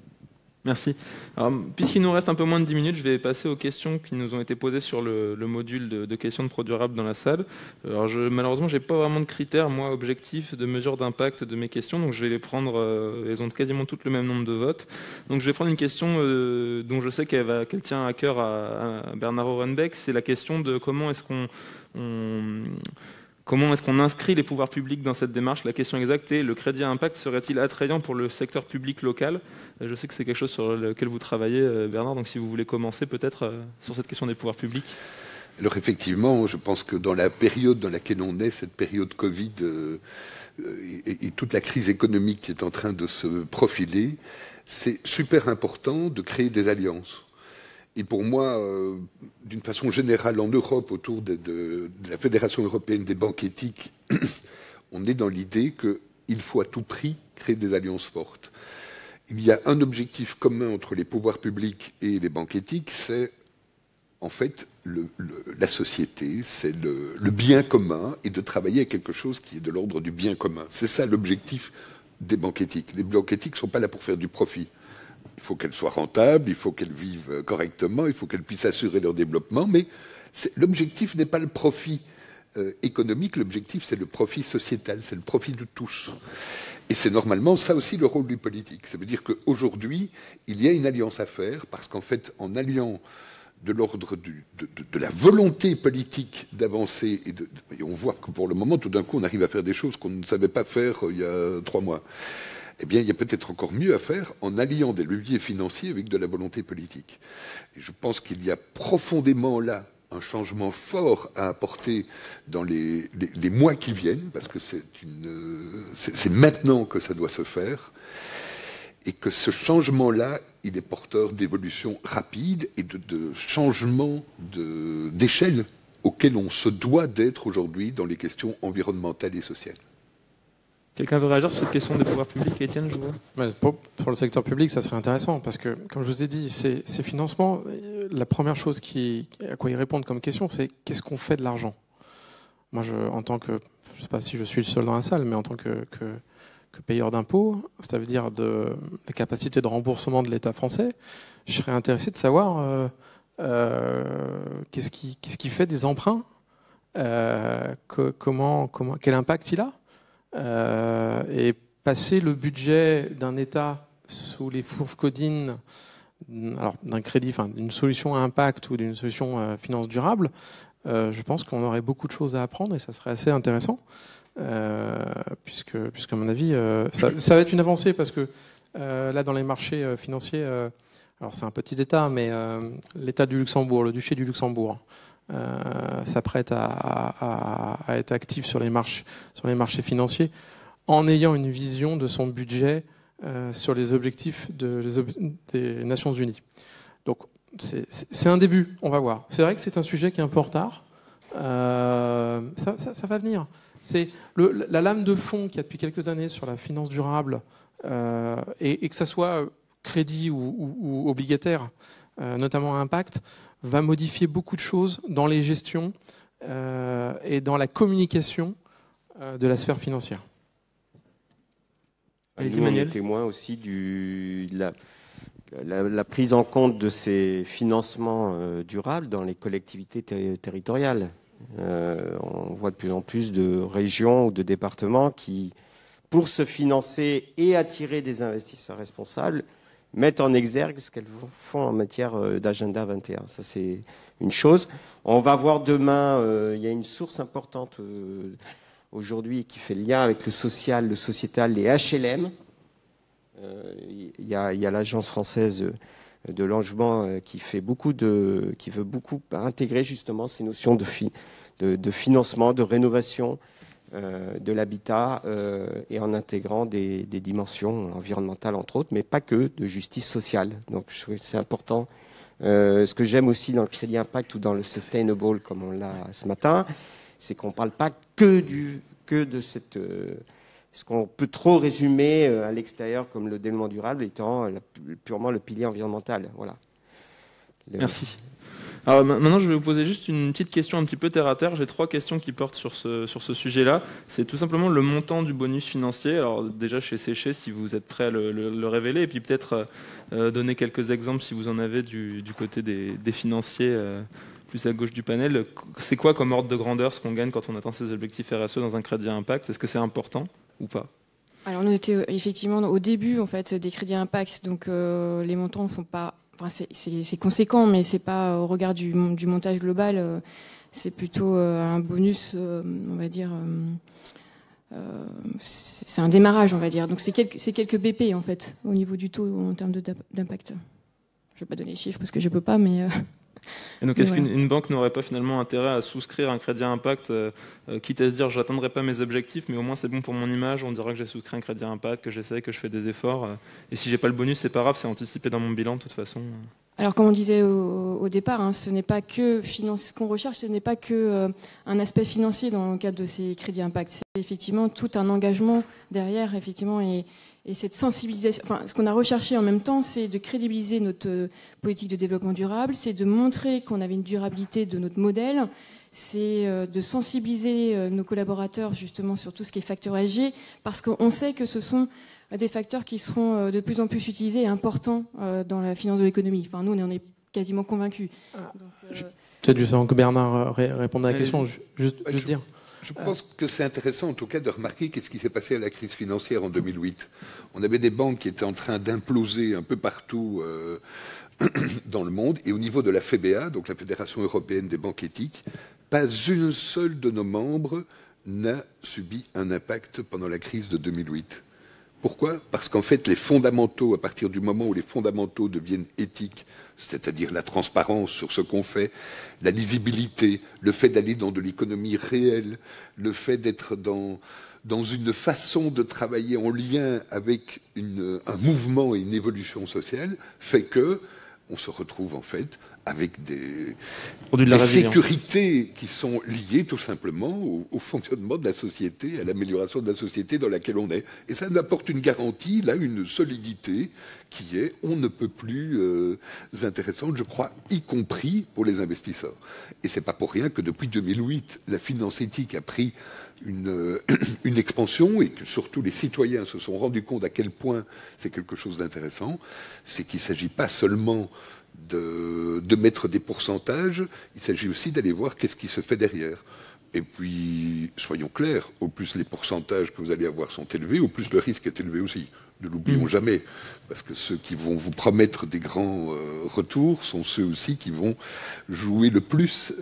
Merci. Alors, puisqu'il nous reste un peu moins de 10 minutes, je vais passer aux questions qui nous ont été posées sur le module de questions de ProDurable dans la salle. Alors, malheureusement, je n'ai pas vraiment de critères, moi, objectifs, de mesure d'impact de mes questions, donc je vais les prendre, elles ont quasiment toutes le même nombre de votes. Donc je vais prendre une question dont je sais qu'elle tient à cœur à Bernard Orenbeck, c'est la question de comment est-ce qu'on inscrit les pouvoirs publics dans cette démarche? La question exacte est, le crédit à impact serait-il attrayant pour le secteur public local? Je sais que c'est quelque chose sur lequel vous travaillez, Bernard, donc si vous voulez commencer peut-être sur cette question des pouvoirs publics. Alors effectivement, je pense que dans la période dans laquelle on est, cette période Covid et toute la crise économique qui est en train de se profiler, c'est super important de créer des alliances. Et pour moi, d'une façon générale, en Europe, autour de la Fédération européenne des banques éthiques, on est dans l'idée qu'il faut à tout prix créer des alliances fortes. Il y a un objectif commun entre les pouvoirs publics et les banques éthiques, c'est en fait la société, c'est le bien commun, et de travailler à quelque chose qui est de l'ordre du bien commun. C'est ça l'objectif des banques éthiques. Les banques éthiques ne sont pas là pour faire du profit. Il faut qu'elles soient rentables, il faut qu'elles vivent correctement, il faut qu'elles puissent assurer leur développement, mais l'objectif n'est pas le profit économique, l'objectif c'est le profit sociétal, c'est le profit de tous. Et c'est normalement ça aussi le rôle du politique. Ça veut dire qu'aujourd'hui, il y a une alliance à faire, parce qu'en fait, en alliant de l'ordre de la volonté politique d'avancer, et on voit que pour le moment, tout d'un coup, on arrive à faire des choses qu'on ne savait pas faire il y a 3 mois. Eh bien, il y a peut-être encore mieux à faire en alliant des leviers financiers avec de la volonté politique. Et je pense qu'il y a profondément là un changement fort à apporter dans les mois qui viennent, parce que c'est maintenant que ça doit se faire, et que ce changement-là, il est porteur d'évolutions rapides et de changements d'échelle auxquels on se doit d'être aujourd'hui dans les questions environnementales et sociales. Quelqu'un veut réagir sur cette question des pouvoirs publics, Étienne, je vois. Pour le secteur public, ça serait intéressant, parce que, comme je vous ai dit, ces financements, la première chose à quoi ils répondent comme question, c'est qu'est-ce qu'on fait de l'argent? Moi, en tant que, je ne sais pas si je suis le seul dans la salle, mais en tant que payeur d'impôts, ça veut dire de la capacité de remboursement de l'État français, je serais intéressé de savoir qu'est-ce qui fait des emprunts, quel impact il a. Et passer le budget d'un État sous les fourches codines, alors d'un crédit, enfin d'une solution à impact ou d'une solution finance durable, je pense qu'on aurait beaucoup de choses à apprendre et ça serait assez intéressant, puisque à mon avis, ça va être une avancée, parce que là dans les marchés financiers, alors c'est un petit État, mais l'État du Luxembourg, le duché du Luxembourg, s'apprête à être actif sur les marchés financiers en ayant une vision de son budget sur les objectifs des Nations Unies. Donc c'est un début, on va voir. C'est vrai que c'est un sujet qui est un peu en retard. Ça va venir. C'est la lame de fond qu'il y a depuis quelques années sur la finance durable, et que ça soit crédit ou obligataire, notamment à impact, va modifier beaucoup de choses dans les gestions et dans la communication de la sphère financière. Nous, on est témoin aussi de la prise en compte de ces financements durables dans les collectivités territoriales. On voit de plus en plus de régions ou de départements qui, pour se financer et attirer des investisseurs responsables, mettent en exergue ce qu'elles font en matière d'agenda 21. Ça, c'est une chose. On va voir demain, il y a une source importante aujourd'hui qui fait le lien avec le social, le sociétal, les HLM. Il y a l'Agence française de logement qui veut beaucoup intégrer justement ces notions de financement, de rénovation de l'habitat, et en intégrant des dimensions environnementales entre autres, mais pas que, de justice sociale. Donc je trouve que c'est important. Ce que j'aime aussi dans le crédit impact ou dans le sustainable, comme on l'a ce matin, c'est qu'on ne parle pas que de cette... ce qu'on peut trop résumer à l'extérieur comme le développement durable étant purement le pilier environnemental. Voilà. Merci. Alors maintenant, je vais vous poser juste une petite question un petit peu terre à terre. J'ai 3 questions qui portent sur ce sujet-là. C'est tout simplement le montant du bonus financier. Alors déjà chez Séché, si vous êtes prêt à le révéler, et puis peut-être donner quelques exemples si vous en avez du côté des financiers plus à gauche du panel. C'est quoi comme ordre de grandeur ce qu'on gagne quand on atteint ses objectifs RSE dans un crédit à impact? Est-ce que c'est important ou pas? Alors nous étions effectivement au début en fait des crédits impact, donc les montants ne sont pas... Enfin, c'est conséquent, mais c'est pas au regard du montage global. C'est plutôt un bonus, on va dire. C'est un démarrage, on va dire. Donc c'est quelques BP en fait au niveau du taux en termes d'impact. Je vais pas donner les chiffres parce que je peux pas, mais. Et donc, est-ce qu'une banque n'aurait pas finalement intérêt à souscrire un crédit à impact, quitte à se dire, je n'atteindrai pas mes objectifs, mais au moins c'est bon pour mon image, on dira que j'ai souscrit un crédit à impact, que j'essaie, que je fais des efforts, et si j'ai pas le bonus, c'est pas grave, c'est anticipé dans mon bilan de toute façon. Alors, comme on disait au départ, hein, ce n'est pas que ce qu'on recherche, ce n'est pas que un aspect financier dans le cadre de ces crédits impact. C'est effectivement tout un engagement derrière, effectivement, et cette sensibilisation, enfin, ce qu'on a recherché en même temps, c'est de crédibiliser notre politique de développement durable, c'est de montrer qu'on avait une durabilité de notre modèle, c'est de sensibiliser nos collaborateurs justement sur tout ce qui est facteur ESG, parce qu'on sait que ce sont des facteurs qui seront de plus en plus utilisés et importants dans la finance de l'économie. Enfin, nous, on en est quasiment convaincus. Peut-être juste avant que Bernard réponde à la question, juste dire. Je pense que c'est intéressant, en tout cas, de remarquer qu'est-ce qui s'est passé à la crise financière en 2008. On avait des banques qui étaient en train d'imploser un peu partout dans le monde. Et au niveau de la FEBA, donc la Fédération européenne des banques éthiques, pas une seule de nos membres n'a subi un impact pendant la crise de 2008. Pourquoi? Parce qu'en fait, les fondamentaux, à partir du moment où les fondamentaux deviennent éthiques, c'est-à-dire la transparence sur ce qu'on fait, la lisibilité, le fait d'aller dans de l'économie réelle, le fait d'être dans une façon de travailler en lien avec un mouvement et une évolution sociale, fait que on se retrouve en fait avec des sécurités qui sont liées tout simplement au fonctionnement de la société, à l'amélioration de la société dans laquelle on est. Et ça nous apporte une garantie, là, une solidité qui est, on ne peut plus intéressante, je crois, y compris pour les investisseurs. Et c'est pas pour rien que depuis 2008, la finance éthique a pris une expansion et que surtout les citoyens se sont rendus compte à quel point c'est quelque chose d'intéressant. C'est qu'il ne s'agit pas seulement de mettre des pourcentages, il s'agit aussi d'aller voir qu'est-ce qui se fait derrière. Et puis, soyons clairs, au plus les pourcentages que vous allez avoir sont élevés, au plus le risque est élevé aussi. Ne l'oublions jamais, parce que ceux qui vont vous promettre des grands retours sont ceux aussi qui vont jouer le plus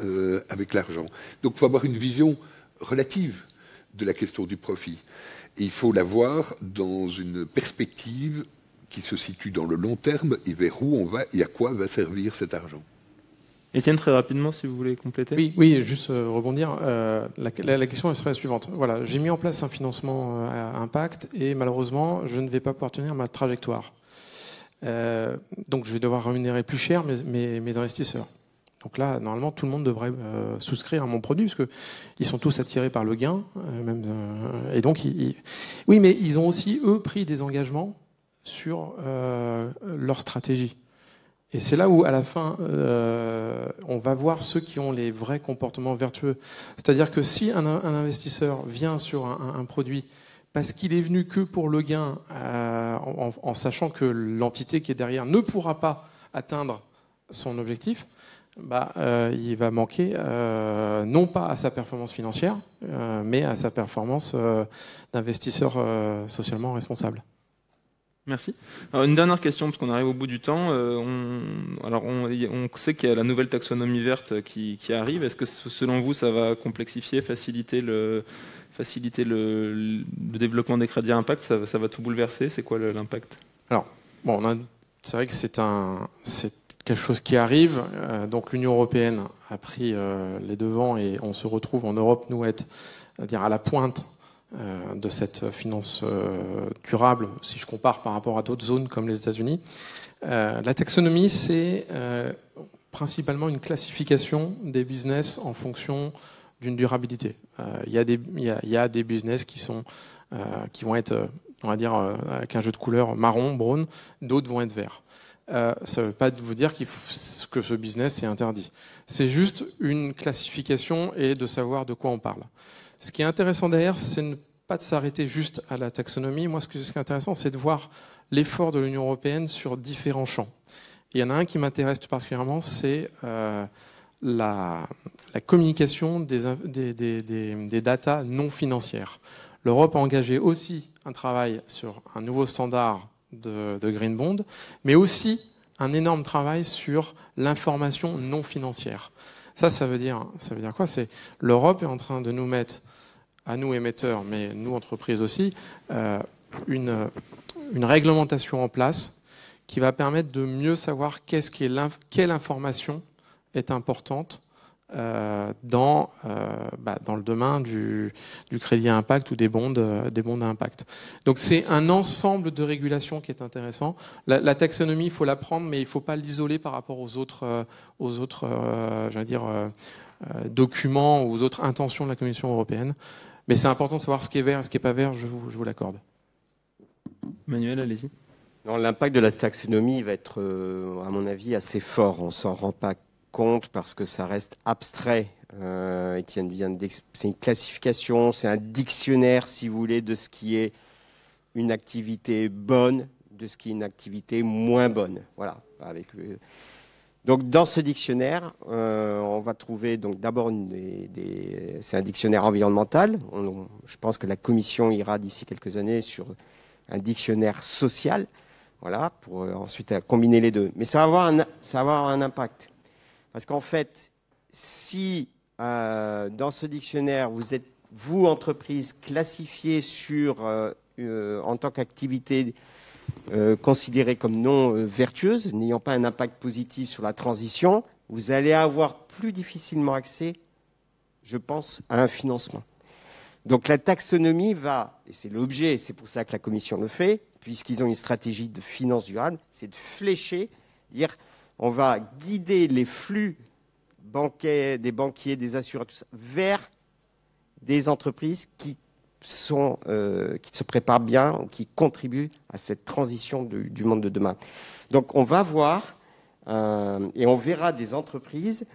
avec l'argent. Donc il faut avoir une vision relative de la question du profit. Et il faut la voir dans une perspective qui se situe dans le long terme et vers où on va et à quoi va servir cet argent. Étienne, très rapidement, si vous voulez compléter. Oui, juste rebondir. La question serait la suivante. Voilà, j'ai mis en place un financement à impact et malheureusement, je ne vais pas pouvoir tenir ma trajectoire. Donc, je vais devoir rémunérer plus cher mes investisseurs. Donc là, normalement, tout le monde devrait souscrire à mon produit parce qu'ils sont tous attirés par le gain. Et donc, oui, mais ils ont aussi, eux, pris des engagements sur leur stratégie. Et c'est là où, à la fin, on va voir ceux qui ont les vrais comportements vertueux. C'est-à-dire que si un investisseur vient sur un produit parce qu'il est venu que pour le gain, en sachant que l'entité qui est derrière ne pourra pas atteindre son objectif, il va manquer non pas à sa performance financière, mais à sa performance d'investisseur socialement responsable. Merci. Alors, une dernière question, parce qu'on arrive au bout du temps. On sait qu'il y a la nouvelle taxonomie verte qui arrive. Est-ce que, selon vous, ça va complexifier, faciliter le développement des crédits à impact? Ça va tout bouleverser? C'est quoi l'impact? Alors, c'est vrai que c'est quelque chose qui arrive. Donc l'Union européenne a pris les devants et on se retrouve en Europe, nous, à la pointe de cette finance durable, si je compare par rapport à d'autres zones comme les États-Unis. La taxonomie, c'est principalement une classification des business en fonction d'une durabilité. Il y a des business qui vont être, on va dire, avec un jeu de couleurs marron, brune, d'autres vont être verts. Ça ne veut pas vous dire que ce business est interdit. C'est juste une classification et de savoir de quoi on parle. Ce qui est intéressant derrière, c'est ne pas de s'arrêter juste à la taxonomie. Moi, ce qui est intéressant, c'est de voir l'effort de l'Union européenne sur différents champs. Et il y en a un qui m'intéresse particulièrement, c'est la communication des datas non financières. L'Europe a engagé aussi un travail sur un nouveau standard de Green Bond, mais aussi un énorme travail sur l'information non financière. Ça veut dire quoi? C'est l'Europe est en train de nous mettre, à nous émetteurs, mais nous entreprises aussi, une réglementation en place qui va permettre de mieux savoir quelle information est importante dans le domaine du crédit à impact ou des bons à impact. Donc c'est un ensemble de régulations qui est intéressant. La taxonomie, il faut la prendre, mais il ne faut pas l'isoler par rapport aux autres documents ou aux autres intentions de la Commission européenne. Mais c'est important de savoir ce qui est vert et ce qui n'est pas vert, je vous l'accorde. Manuel, allez-y. L'impact de la taxonomie va être, à mon avis, assez fort. On ne s'en rend pas compte parce que ça reste abstrait. Étienne vient c'est une classification, c'est un dictionnaire, si vous voulez, de ce qui est une activité bonne, de ce qui est une activité moins bonne. Voilà. Donc, dans ce dictionnaire, on va trouver donc d'abord c'est un dictionnaire environnemental. Je pense que la Commission ira d'ici quelques années sur un dictionnaire social, voilà, pour ensuite combiner les deux. Mais ça va avoir un impact. Parce qu'en fait, si dans ce dictionnaire, vous êtes, vous, entreprise, classifiée en tant qu'activité considérée comme non vertueuse, n'ayant pas un impact positif sur la transition, vous allez avoir plus difficilement accès, je pense, à un financement. Donc la taxonomie va, et c'est l'objet, c'est pour ça que la Commission le fait, puisqu'ils ont une stratégie de finance durable, c'est de flécher, dire on va guider les flux des banquiers, des assureurs, tout ça, vers des entreprises qui se préparent bien, ou qui contribuent à cette transition du monde de demain. Donc on va voir et on verra des entreprises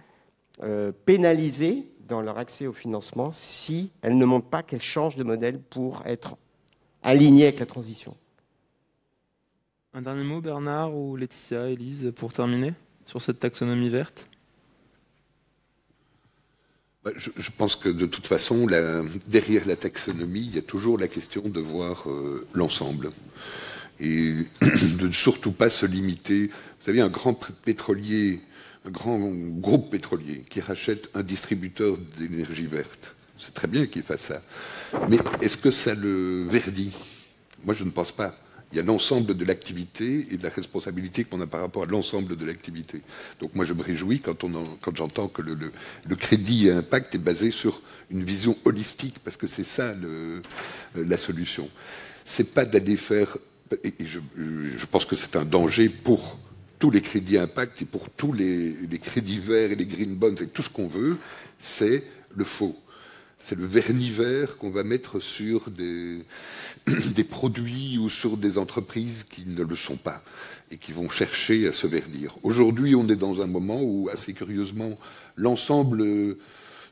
pénalisées dans leur accès au financement si elles ne montrent pas qu'elles changent de modèle pour être alignées avec la transition. Un dernier mot, Bernard ou Laetitia, Élise, pour terminer sur cette taxonomie verte? Je pense que de toute façon, derrière la taxonomie, il y a toujours la question de voir l'ensemble. Et de surtout pas se limiter. Vous savez, un grand pétrolier, un grand groupe pétrolier qui rachète un distributeur d'énergie verte. C'est très bien qu'il fasse ça. Mais est-ce que ça le verdit? Moi, je ne pense pas. Il y a l'ensemble de l'activité et de la responsabilité qu'on a par rapport à l'ensemble de l'activité. Donc moi, je me réjouis quand j'entends que le crédit à impact est basé sur une vision holistique, parce que c'est ça la solution. C'est pas d'aller faire... Et je pense que c'est un danger pour tous les crédits à impact et pour tous les crédits verts et les green bonds et tout ce qu'on veut, c'est le faux. C'est le vernis vert qu'on va mettre sur des produits ou sur des entreprises qui ne le sont pas et qui vont chercher à se vernir. Aujourd'hui, on est dans un moment où, assez curieusement, l'ensemble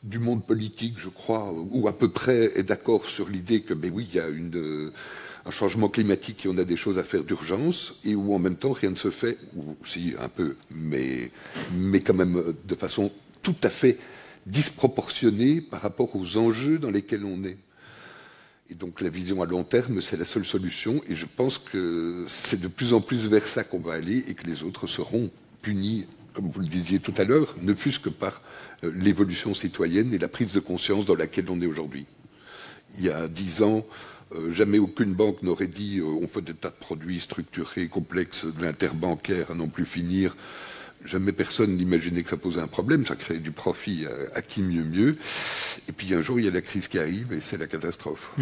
du monde politique, je crois, ou à peu près, est d'accord sur l'idée que, ben oui, il y a un changement climatique et on a des choses à faire d'urgence, et où en même temps rien ne se fait, ou si un peu, mais quand même de façon tout à fait disproportionnée par rapport aux enjeux dans lesquels on est. Et donc la vision à long terme, c'est la seule solution, et je pense que c'est de plus en plus vers ça qu'on va aller, et que les autres seront punis, comme vous le disiez tout à l'heure, ne fût-ce que par l'évolution citoyenne et la prise de conscience dans laquelle on est aujourd'hui. Il y a 10 ans, jamais aucune banque n'aurait dit on fait des tas de produits structurés, complexes, de l'interbancaire à n'en plus finir. Jamais personne n'imaginait que ça posait un problème, ça créait du profit à qui mieux. Et puis un jour, il y a la crise qui arrive et c'est la catastrophe.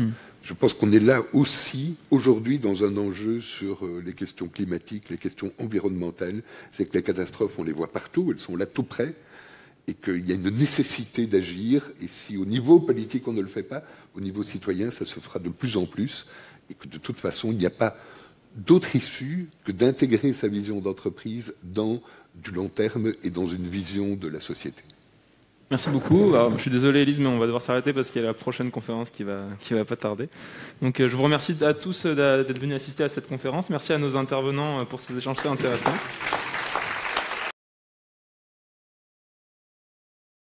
Je pense qu'on est là aussi, aujourd'hui, dans un enjeu sur les questions climatiques, les questions environnementales. C'est que les catastrophes, on les voit partout, elles sont là tout près, et qu'il y a une nécessité d'agir. Et si au niveau politique, on ne le fait pas, au niveau citoyen, ça se fera de plus en plus, et que de toute façon, il n'y a pas d'autre issue que d'intégrer sa vision d'entreprise dans du long terme et dans une vision de la société. Merci beaucoup. Alors, je suis désolé, Élise, mais on va devoir s'arrêter parce qu'il y a la prochaine conférence qui va pas tarder. Donc, je vous remercie à tous d'être venus assister à cette conférence. Merci à nos intervenants pour ces échanges très intéressants.